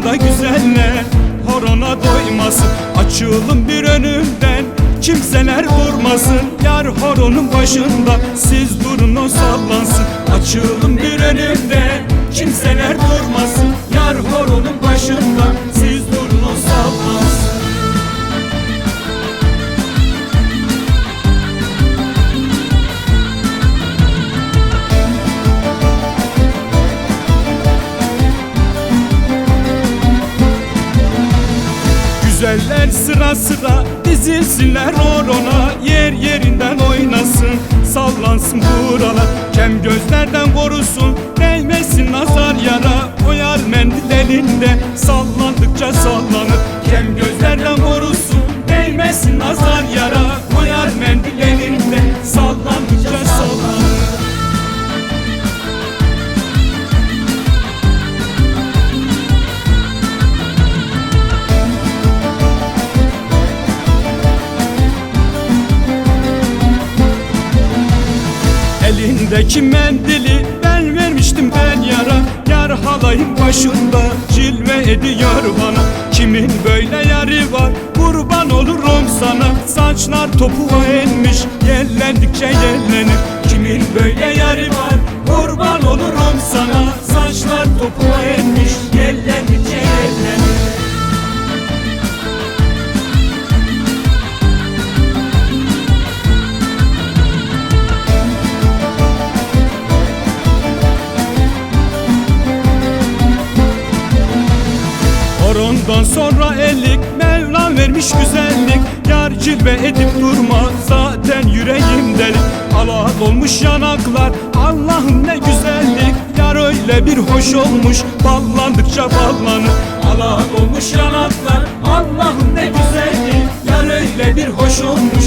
karşısında güzeller, horona doymasın. Açılın bir önümden, kimseler durmasın. Yar horonun başında, siz durun o sallansın. Açılın bir önümden, kimseler durmasın. Yar horonun başında, siz durun o sallansın. Güzeller sıra sıra dizilsinler horona, yer yerinden oynasın, sallansın buralar. Kem gözlerden korusun, değmesin nazar yara. O yar mendil elinde, sallandıkça sallanır. Kem gözlerden korusun, değmesin nazar yara. O yar mendil elinde, sallandıkça sallanır. Elindeki mendili ben vermiştim ben yara. Yar halayın başında cilve ediyor bana. Kimin böyle yarı var, kurban olurum sana. Saçlar topuğa inmiş, yellendikçe yellenir. Kimin böyle yarı var, kurban olurum sana. Saçlar topuğa inmiş, yellendikçe yellenir. Horondan sonra ellik, Mevlam vermiş güzellik. Yar cilve edip durma, zaten yüreğim delik. Ala dolmuş yanaklar, Allah'ım ne güzellik. Yar öyle bir hoş olmuş, ballandıkça ballanır. Ala dolmuş yanaklar, Allah'ım ne güzellik. Yar öyle bir hoş olmuş,